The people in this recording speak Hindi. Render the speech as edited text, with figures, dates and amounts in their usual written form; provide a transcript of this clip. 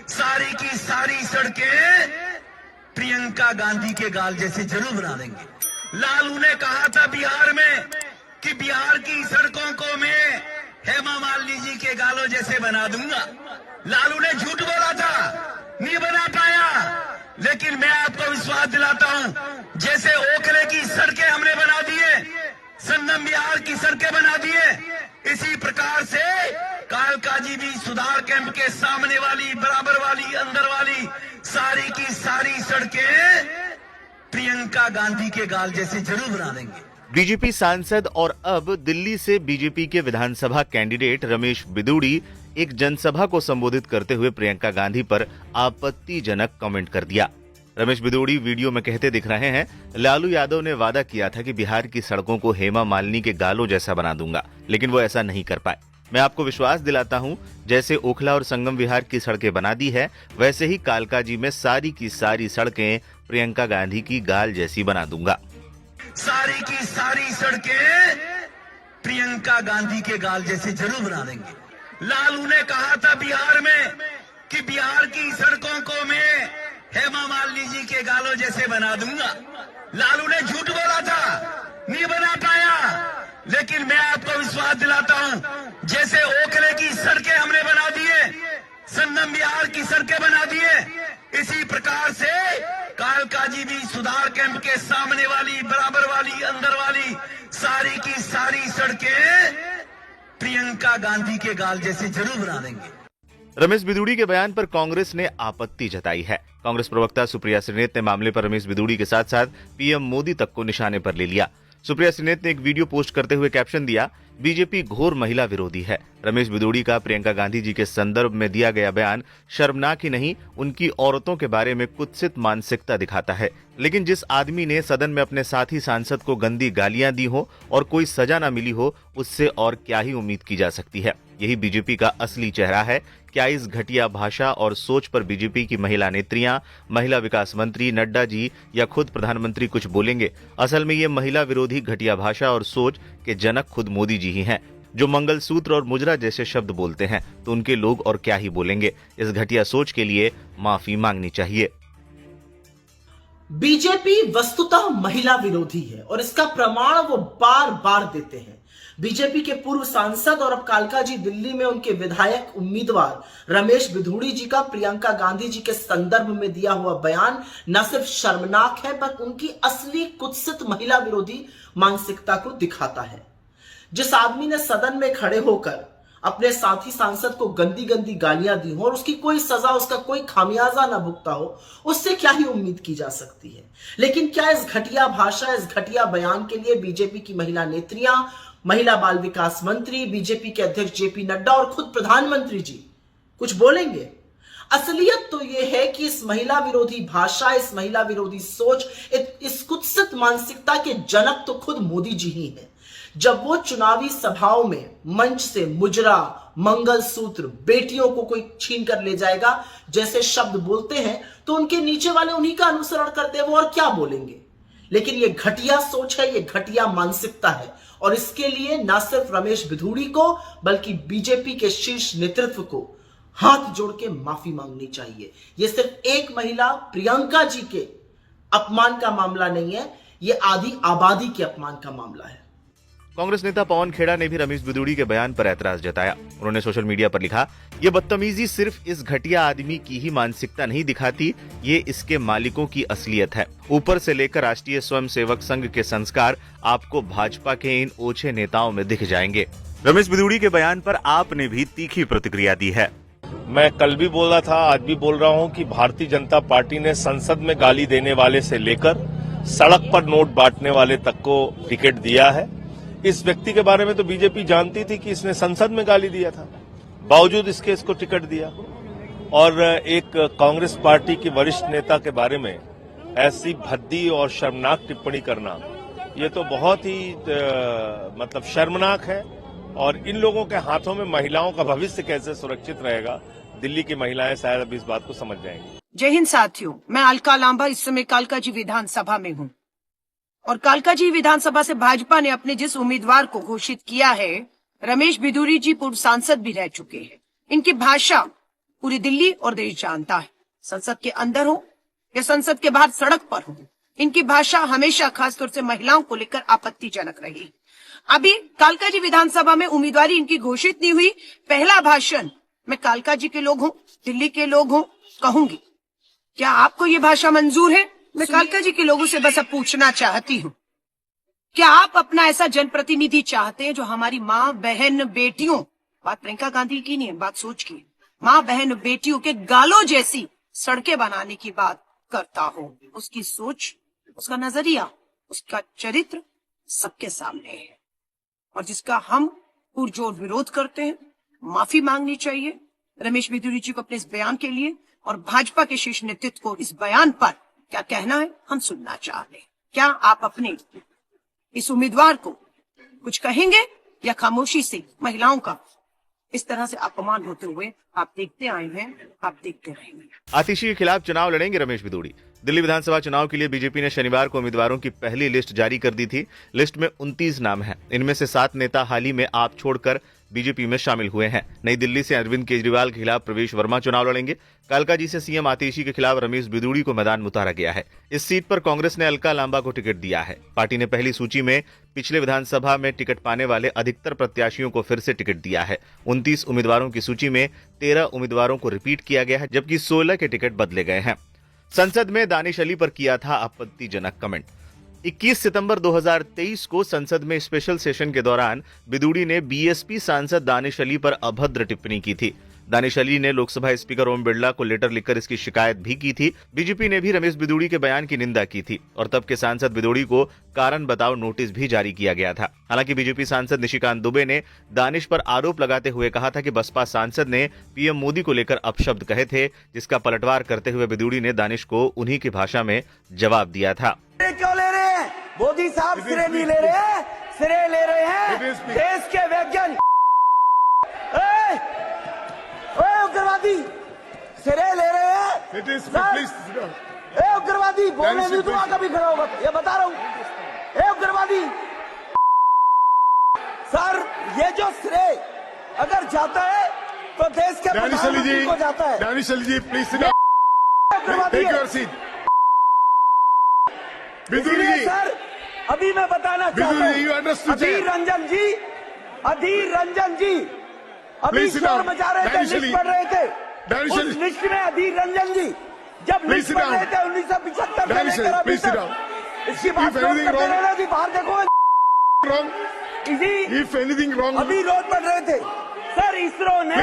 सारी की सारी सड़कें प्रियंका गांधी के गाल जैसे जरूर बना देंगे। लालू ने कहा था बिहार में कि बिहार की सड़कों को मैं हेमा मालिनी जी के गालों जैसे बना दूंगा। लालू ने झूठ बोला था, नहीं बना पाया, लेकिन मैं आपको विश्वास दिलाता हूं, जैसे ओखले की सड़कें हमने बना दिए, संगम बिहार की सड़कें बना दिए, इसी प्रकार से कालकाजी भी सुधार कैंप के सामने वाली, बराबर वाली, अंदर वाली सारी की सारी सड़कें प्रियंका गांधी के गाल जैसे जरूर बना देंगे। बीजेपी सांसद और अब दिल्ली से बीजेपी के विधानसभा कैंडिडेट रमेश बिदूड़ी एक जनसभा को संबोधित करते हुए प्रियंका गांधी पर आपत्तिजनक कमेंट कर दिया। रमेश बिदूड़ी वीडियो में कहते दिख रहे हैं, लालू यादव ने वादा किया था कि बिहार की सड़कों को हेमा मालिनी के गालों जैसा बना दूंगा, लेकिन वो ऐसा नहीं कर पाए। मैं आपको विश्वास दिलाता हूं, जैसे ओखला और संगम विहार की सड़कें बना दी है, वैसे ही कालकाजी में सारी की सारी सड़कें प्रियंका गांधी की गाल जैसी बना दूंगा। सारी की सारी सड़कें प्रियंका गांधी के गाल जैसे जरूर बना देंगे। लालू ने कहा था बिहार में कि बिहार की सड़कों को मैं हेमा मालिनी जी के गालों जैसे बना दूंगा। लालू ने झूठ बोला था, नहीं बना पाया, लेकिन मैं आपको विश्वास दिलाता हूं, जैसे ओखले की सड़कें हमने बना दिए, संगम बिहार की सड़कें बना दिए, इसी प्रकार से कालकाजी भी सुधार कैंप के सामने वाली, बराबर वाली, अंदर वाली सारी की सारी सड़कें प्रियंका गांधी के गाल जैसे जरूर बना देंगे। रमेश बिदूड़ी के बयान पर कांग्रेस ने आपत्ति जताई है। कांग्रेस प्रवक्ता सुप्रिया श्रीनेत ने मामले पर रमेश बिदूड़ी के साथ साथ पीएम मोदी तक को निशाने पर ले लिया। सुप्रिया श्रीनेत ने एक वीडियो पोस्ट करते हुए कैप्शन दिया, बीजेपी घोर महिला विरोधी है। रमेश बिदूड़ी का प्रियंका गांधी जी के संदर्भ में दिया गया बयान शर्मनाक ही नहीं, उनकी औरतों के बारे में कुत्सित मानसिकता दिखाता है। लेकिन जिस आदमी ने सदन में अपने साथी सांसद को गंदी गालियां दी हो और कोई सजा न मिली हो, उससे और क्या ही उम्मीद की जा सकती है। यही बीजेपी का असली चेहरा है। क्या इस घटिया भाषा और सोच पर बीजेपी की महिला नेत्रियां, महिला विकास मंत्री नड्डा जी या खुद प्रधानमंत्री कुछ बोलेंगे? असल में ये महिला विरोधी घटिया भाषा और सोच के जनक खुद मोदी जी ही हैं, जो मंगलसूत्र और मुजरा जैसे शब्द बोलते हैं, तो उनके लोग और क्या ही बोलेंगे। इस घटिया सोच के लिए माफी मांगनी चाहिए। बीजेपी वस्तुतः महिला विरोधी है और इसका प्रमाण वो बार बार देते हैं। बीजेपी के पूर्व सांसद और अब कालकाजी दिल्ली में उनके विधायक उम्मीदवार रमेश बिधूड़ी जी का प्रियंका गांधी जी के संदर्भ में दिया हुआ बयान न सिर्फ शर्मनाक है, बल्कि उनकी असली कुत्सित महिला विरोधी मानसिकता को दिखाता है। जिस आदमी ने सदन में खड़े होकर अपने साथी सांसद को गंदी गंदी गालियां दी हो और उसकी कोई सजा, उसका कोई खामियाजा ना भुगता हो, उससे क्या ही उम्मीद की जा सकती है। लेकिन क्या इस घटिया भाषा, इस घटिया बयान के लिए बीजेपी की महिला नेत्रियां, महिला बाल विकास मंत्री, बीजेपी के अध्यक्ष जेपी नड्डा और खुद प्रधानमंत्री जी कुछ बोलेंगे? असलियत तो यह है कि इस महिला विरोधी भाषा, इस महिला विरोधी सोच, इस कुत्सित मानसिकता के जनक तो खुद मोदी जी ही हैं। जब वो चुनावी सभाओं में मंच से मुजरा, मंगलसूत्र, बेटियों को कोई छीन कर ले जाएगा जैसे शब्द बोलते हैं, तो उनके नीचे वाले उन्हीं का अनुसरण करते हैं, वो और क्या बोलेंगे। लेकिन ये घटिया सोच है, ये घटिया मानसिकता है, और इसके लिए न सिर्फ रमेश बिधूड़ी को बल्कि बीजेपी के शीर्ष नेतृत्व को हाथ जोड़ के माफी मांगनी चाहिए। ये सिर्फ एक महिला प्रियंका जी के अपमान का मामला नहीं है, ये आधी आबादी के अपमान का मामला है। कांग्रेस नेता पवन खेड़ा ने भी रमेश बिधूड़ी के बयान पर ऐतराज जताया। उन्होंने सोशल मीडिया पर लिखा, ये बदतमीजी सिर्फ इस घटिया आदमी की ही मानसिकता नहीं दिखाती, ये इसके मालिकों की असलियत है। ऊपर से लेकर राष्ट्रीय स्वयंसेवक संघ के संस्कार आपको भाजपा के इन ओछे नेताओं में दिख जाएंगे। रमेश बिधूड़ी के बयान पर आपने भी तीखी प्रतिक्रिया दी है। मैं कल भी बोल रहा था, आज भी बोल रहा हूं कि भारतीय जनता पार्टी ने संसद में गाली देने वाले से लेकर सड़क पर नोट बांटने वाले तक को टिकट दिया है। इस व्यक्ति के बारे में तो बीजेपी जानती थी कि इसने संसद में गाली दिया था, बावजूद इसको टिकट दिया। और एक कांग्रेस पार्टी के वरिष्ठ नेता के बारे में ऐसी भद्दी और शर्मनाक टिप्पणी करना, ये तो बहुत ही मतलब शर्मनाक है। और इन लोगों के हाथों में महिलाओं का भविष्य कैसे सुरक्षित रहेगा, दिल्ली की महिलाएं शायद अब इस बात को समझ जाएंगी। जय हिंद साथियों, मैं अलका लांबा इस समय कालकाजी विधानसभा में हूँ और कालकाजी विधानसभा से भाजपा ने अपने जिस उम्मीदवार को घोषित किया है, रमेश बिधूड़ी जी पूर्व सांसद भी रह चुके हैं। इनकी भाषा पूरी दिल्ली और देश जानता है। संसद के अंदर हो या संसद के बाहर सड़क पर हो, इनकी भाषा हमेशा खासतौर से महिलाओं को लेकर आपत्तिजनक रही। अभी कालका जी विधानसभा में उम्मीदवारी इनकी घोषित नहीं हुई। पहला भाषण मैं कालका जी के लोग हूं, दिल्ली के लोग हूं, कहूंगी क्या आपको ये भाषा मंजूर है? मैं कालका जी के लोगों से बस अब पूछना चाहती हूँ, क्या आप अपना ऐसा जनप्रतिनिधि चाहते हैं जो हमारी माँ बहन बेटियों, बात प्रियंका गांधी की नहीं है, बात सोच की, माँ बहन बेटियों के गालों जैसी सड़कें बनाने की बात करता हो? उसकी सोच, उसका नजरिया, उसका चरित्र सबके सामने है और जिसका हम पुरजोर विरोध करते हैं। माफी मांगनी चाहिए रमेश बिधूड़ी जी को अपने इस बयान के लिए, और भाजपा के शीर्ष नेतृत्व को इस बयान पर क्या कहना है हम सुनना चाहते हैं। क्या आप अपने इस उम्मीदवार को कुछ कहेंगे या खामोशी से महिलाओं का इस तरह से अपमान होते हुए आप देखते आए हैं, आप देखते रहेंगे? आतिशी के खिलाफ चुनाव लड़ेंगे रमेश बिधूड़ी। दिल्ली विधानसभा चुनाव के लिए बीजेपी ने शनिवार को उम्मीदवारों की पहली लिस्ट जारी कर दी थी। लिस्ट में 29 नाम हैं। इनमें से 7 नेता हाल ही में आप छोड़कर बीजेपी में शामिल हुए हैं। नई दिल्ली से अरविंद केजरीवाल के खिलाफ प्रवेश वर्मा चुनाव लड़ेंगे। कालका जी से सीएम आतिशी के खिलाफ रमेश बिधूड़ी को मैदान में उतारा गया है। इस सीट पर कांग्रेस ने अलका लांबा को टिकट दिया है। पार्टी ने पहली सूची में पिछले विधानसभा में टिकट पाने वाले अधिकतर प्रत्याशियों को फिर से टिकट दिया है। 29 उम्मीदवारों की सूची में 13 उम्मीदवारों को रिपीट किया गया है, जबकि 16 के टिकट बदले गए हैं। संसद में दानिश अली पर किया था आपत्तिजनक कमेंट। 21 सितंबर 2023 को संसद में स्पेशल सेशन के दौरान बिधूड़ी ने बीएसपी सांसद दानिश अली पर अभद्र टिप्पणी की थी। दानिश अली ने लोकसभा स्पीकर ओम बिरला को लेटर लिखकर इसकी शिकायत भी की थी। बीजेपी ने भी रमेश बिधूड़ी के बयान की निंदा की थी और तब के सांसद बिधूड़ी को कारण बताओ नोटिस भी जारी किया गया था। हालांकि बीजेपी सांसद निशिकांत दुबे ने दानिश पर आरोप लगाते हुए कहा था कि बसपा सांसद ने पीएम मोदी को लेकर अपशब्द कहे थे, जिसका पलटवार करते हुए बिधूड़ी ने दानिश को उन्हीं की भाषा में जवाब दिया था। क्यों ले रहे हैं? मोदी साहब सिरे नहीं ले रहे हैं, सिरे ले रहे हैं देश के वैज्ञानिक। उग्रवादी सिरे ले रहे हैं। उग्रवादी बोलने नहीं दूंगा कभी खड़ा होगा, ये बता रहा हूँ। उग्रवादी सर, ये जो श्रेय अगर जाता है तो देश के प्रधानमंत्री को जाता है। दानिश अली जी प्लीज उग्रवादी सर, अभी मैं बताना चाहता हूँ, अधीर रंजन जी अभी शोर मचा रहे थे, लिस्ट पढ़ रहे थे। उस लिस्ट में अधीर रंजन जी जब लिस्ट पढ़ रहे थे 1975 से लेकर अभी तक, इसकी बात करते रहना थी। बाहर देखो, अभी रोज पढ़ रहे थे सर। इसरो ने